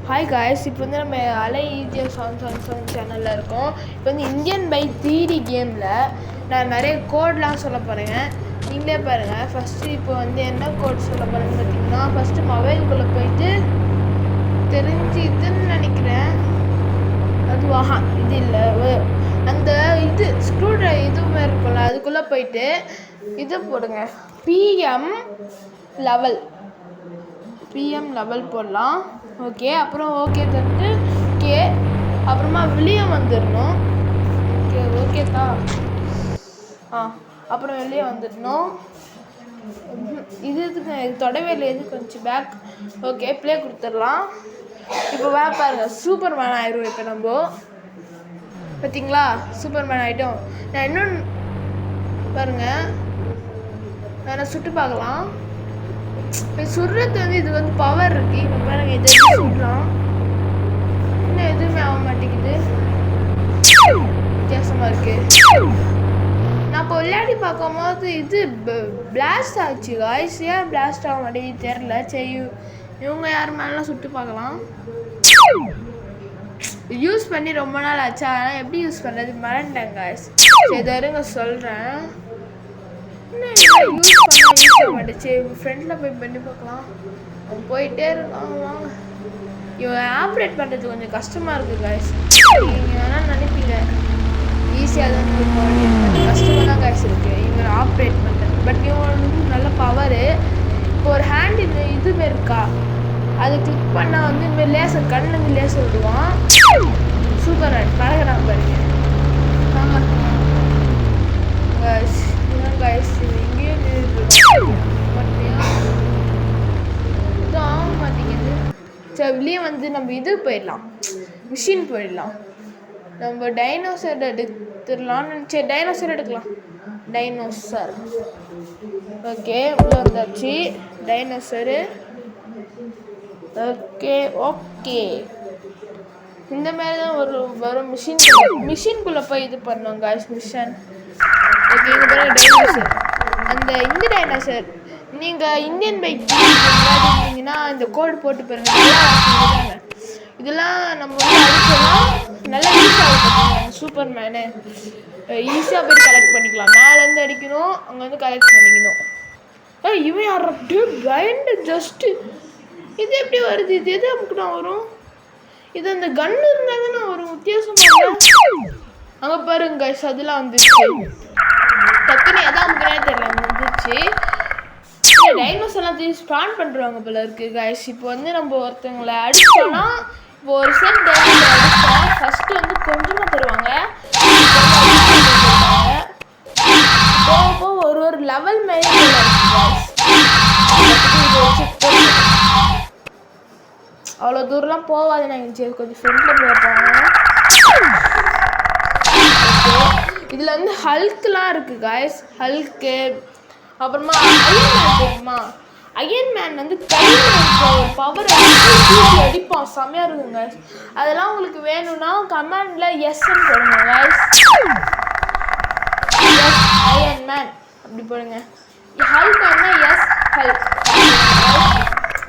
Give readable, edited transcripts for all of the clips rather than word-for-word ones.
Hi guys, இப்போ வந்து நம்ம அலை ஈஸியாக சாங் சேனலில் இருக்கோம். இப்போ வந்து இந்தியன் பை 3D கேமில் நான் நிறைய கோட்லாம் சொல்ல போகிறேங்க. நீங்களே பாருங்கள். ஃபஸ்ட்டு இப்போ வந்து என்ன கோட் சொல்ல போகிறேன்னு பார்த்தீங்கன்னா, ஃபஸ்ட்டு மொபைலுக்குள்ளே போயிட்டு இதுன்னு நினைக்கிறேன். அதுவாக இது இல்லை, அந்த இது ஸ்க்ரூ இதுவுமே இருக்கும்ல, அதுக்குள்ளே போயிட்டு இது போடுங்க, பிஎம் லெவல் போடலாம். ஓகே, அப்புறம் ஓகே தந்துட்டு ஓகே, அப்புறமா வெளியே வந்துடணும். ஓகே தான். அப்புறம் வெளியே வந்துடணும். இதுக்கு தொடவே இல்லை, எது கொஞ்சம் பேக். ஓகே, ப்ளே கொடுத்துடலாம். இப்போ பாருங்க, சூப்பர் மேன் ஆயிரும். இப்போ நம்ம பார்த்தீங்களா, சூப்பர் மேன் ஆகிட்டோம். நான் இன்னும் பாருங்கள், நான் சுட்டு பார்க்கலாம். இப்போ சுடுறது வந்து இது வந்து பவர் இருக்குது. இப்போ பாருங்க, இதை சுடலாம். இன்னும் எதுவுமே ஆக மாட்டேங்குது, வித்தியாசமாக இருக்குது. நான் இப்போ விளையாடி பார்க்கும்போது இது பிளாஸ்ட் ஆச்சு காய்ஸ். ஏன் பிளாஸ்ட் ஆக மாட்டேங்குது தெரில. சரி, இவங்க யார் மேலாம் சுட்டு பார்க்கலாம். யூஸ் பண்ணி ரொம்ப நாள் ஆச்சா, ஆனால் எப்படி யூஸ் பண்ணுறது மறந்துட்டேன் காய்ஸ். சரி, இதை இருங்க சொல்கிறேன். யூஸ் பண்ண மாட்டேச்சு. ஃப்ரெண்டில் போய் பண்ணி பார்க்கலாம். அவன் போயிட்டே இருக்கான். வாங்க, இவன் ஆப்ரேட் பண்ணுறது கொஞ்சம் கஷ்டமாக இருக்குது காய்ஸ். நீங்கள் வேணால் நினைப்பீங்க ஈஸியாக தான் இருக்கும், கஷ்டமாக தான் காய்ஸ் இருக்குது இவன் ஆப்ரேட் பண்ணுறது. பட் இவன் வந்து நல்ல பவரு. இப்போ ஒரு ஹேண்ட் இதுமாரி இருக்கா, அதை கிளிக் பண்ணால் வந்து இதுமாரி லேசர் கண்ணுலேருந்து லேசர் விடுவான். சூப்பர் பழகிறான் பாருங்க. காய்ஸ் காய்ஸ் இங்கேயும் இது ஆக மாட்டேங்குது. சரி, வெளியே வந்து நம்ம இது போயிடலாம், மிஷின் போயிடலாம். நம்ம டைனோசர் எடுத்துடலாம்னு நினச்சி டைனோசர் எடுக்கலாம். டைனோசர் ஓகே, உள்ள வந்தாச்சு டைனோசரு. ஓகே இந்த மாதிரி தான் வரும் மிஷின்குள்ளே போய் இது பண்ணோம் காய்ஸ். மிஷன் ஓகே, இங்கே பாருங்க டைனோசர். இந்த டைனோசர் நீங்கள் இந்தியன் பைக் விளையாடிருந்தீங்கன்னா இந்த கோடு போட்டு பாருங்க. இதெல்லாம் நம்ம வந்து அடிச்சோம்னா நல்லா யூஸ் ஆகும். சூப்பர் மேனு ஈஸியாக போய் கலெக்ட் பண்ணிக்கலாம். மேலேருந்து அடிக்கணும், அங்கே வந்து கலெக்ட் பண்ணிக்கணும். இவன் யார் பிளைண்டு ஜஸ்ட்டு. இது எப்படி வருது? இது எது நமக்கு தான் வரும்? இது அந்த கன்று இருந்தால் தானே வரும். வித்தியாசமாக அங்கே பாருங்க கைஸ், அதெல்லாம் வந்துருச்சு. டக்குன்னு எதாவது முக்கியமே தெரியல, வந்துருச்சு. டைனோசர்லாம் திரும்பி ஸ்பான் பண்ணுறாங்க போல இருக்குது கைஸ். இப்போ வந்து நம்ம ஒருத்தவங்களை அடிச்சோன்னா, இப்போ ஒரு செட் டைனோசர் அடிச்சோம், ஃபஸ்ட்டு வந்து கொஞ்சமாக தருவாங்க. போக ஒரு லெவல் மேலே அவ்வளோ தூரம்லாம் போகாது. நாங்கள் சரி கொஞ்சம் ஃப்ரெண்டில் போயிருப்பாங்க. இதில் வந்து ஹல்க்லாம் இருக்குது காய்ஸ். ஹல்க்கு, அப்புறமா அயன்மேன் தெரியுமா? அயன்மேன் வந்து கையில் இருக்க ஒரு பவர் அடிப்பான், செம்மையாக இருக்குங்க காய்ஸ். அதெல்லாம் உங்களுக்கு வேணும்னா கமெண்டில் எஸ்ன்னு போடுங்க காய்ஸ். எஸ் அயன்மேன் அப்படி போடுங்க. ஹல்க்னா எஸ் ஹல்க்.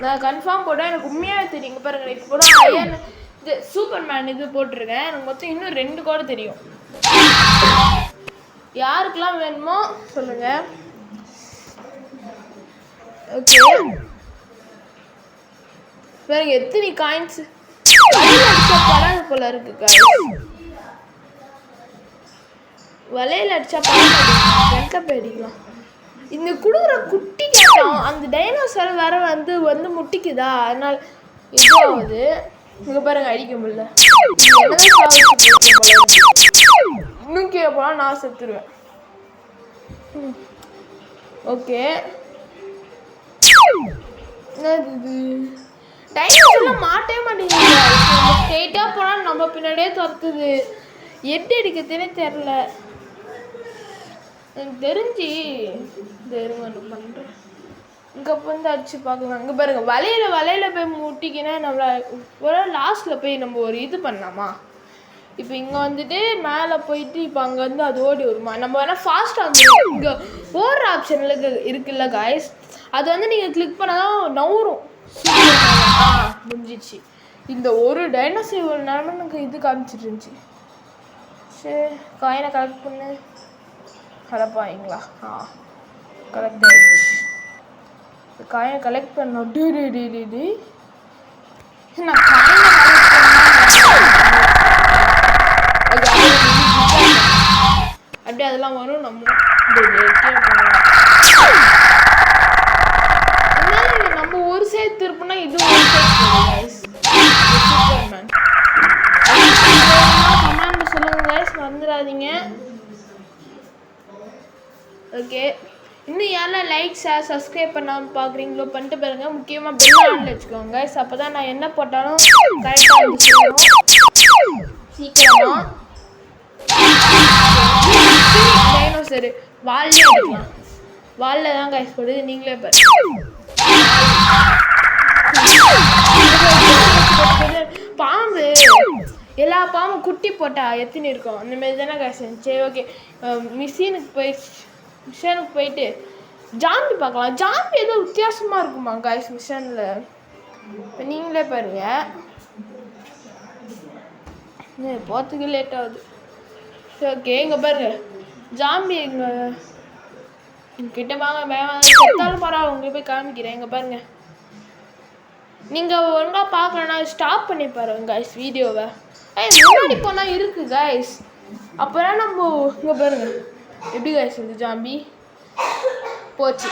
நான் கன்ஃபார்ம் போட்டேன், எனக்கு உண்மையாகவே தெரியுங்க பாருங்க. இப்போ கூட அயன் இது சூப்பர் மேன் இது போட்டிருக்கேன். எனக்கு மொத்தம் இன்னும் 2 கூட தெரியும். யாருக்கெல்லாம் வேணுமோ சொல்லுங்க. ஓகே, பாருங்க எத்தனை காயின்ஸ். வலையில் அடிச்சா படாது போல இருக்கு காய்ஸ். வலையில் அடிச்சா படாது, போயிடிக்கலாம். இந்த கொடுக்குற குட்டி கேட்டான் அந்த டைனோசர் வேற வந்து முட்டிக்குதா, அதனால இதுவாகுது. இங்கே பாருங்க, அடிக்க முடியல. இன்னும் கீழே போனால் நான் செத்துருவேன். ஓகே, டைனோசர்லாம் மாட்டவே மாட்டேங்குது. ஸ்ட்ரெயிட்டாக போனால் நம்ம பின்னாடியே துரத்துது. எட்டு அடிக்கிறதுனே தெரில. எனக்கு தெரிஞ்சு இந்த இருங்க பண்ணுறேன். இங்கே வந்து அடிச்சு பார்க்கலாம். இங்கே பாருங்க, வலையில் போய் முட்டிக்கினா நம்மள ஒரு லாஸ்ட்டில் போய் நம்ம ஒரு இது பண்ணலாமா? இப்போ இங்கே வந்துட்டு மேலே போயிட்டு இப்போ அங்கே வந்து அது ஓடி வருமா? நம்ம வேணால் ஃபாஸ்ட்டாக வந்துடும். இங்கே ஓடுற ஆப்ஷனில் இருக்குல்ல காய்ஸ், அது வந்து நீங்கள் கிளிக் பண்ணால் தான் நவுறும். முடிஞ்சிச்சு. இந்த ஒரு டைனோசர் இவ்வளோ நேரமாக எனக்கு இது காமிச்சிட்டு இருந்துச்சு. சரி காயினை கலெக்ட் பண்ணு. கலப்பாங்களா? கலெக்ட் ஆகிடுச்சு. காயினை கலெக்ட் பண்ணோம். டி நான் காயினை அப்படியே அதெல்லாம் வரும். நம்ம நம்ம ஒரு சைடு திருப்பினா இது ஒரு சைடு. கமெண்ட் சொல்லுங்க கைஸ், மறந்துடாதீங்க. ஓகே, இன்னும் யாரெல்லாம் லைக் ஷேர் சப்ஸ்கிரைப் பண்ணாமல் பார்க்குறீங்களோ பண்ணிட்டு பாருங்க. முக்கியமாக பெல் ஆன்ல வச்சுக்கோங்க கைஸ். அப்போ தான் நான் என்ன போட்டாலும் கரெக்டாக வந்துடும் சீக்கிரமாக. டைனோசர் வால்லே எடுக்கலாம். வால்ல தான் கைஸ் போடுது, நீங்களே பாருங்க. பாம்பு எல்லா பாம்பும் குட்டி போட்டா எத்தனை இருக்கும் அந்த மாதிரி தானே கைஸ். சரி ஓகே, மிஷினுக்கு போயிட்டு ஜாம்பி பார்க்கலாம். ஜாம்பி ஏதோ வித்தியாசமாக இருக்குமா கைஸ் மிஷனில். இப்போ நீங்களே பாருங்க. போகிறதுக்கு லேட் ஆகுது. சரி ஓகே, இங்கே பாருங்க ஜாம்பி கிட்ட வாங்க. செத்தாலும் பரவாயில்ல, உங்களுக்கு போய் காமிக்கிறேன். இங்கே பாருங்க, நீங்கள் ஒழுங்காக பார்க்கலன்னா ஸ்டாப் பண்ணி பாருங்க கைஸ் வீடியோவை. முன்னாடி போனால் இருக்குது கைஸ். அப்புறம் நம்ம இங்கே பாருங்க எப்படி கைஸ் இருக்குது ஜாம்பி போச்சு.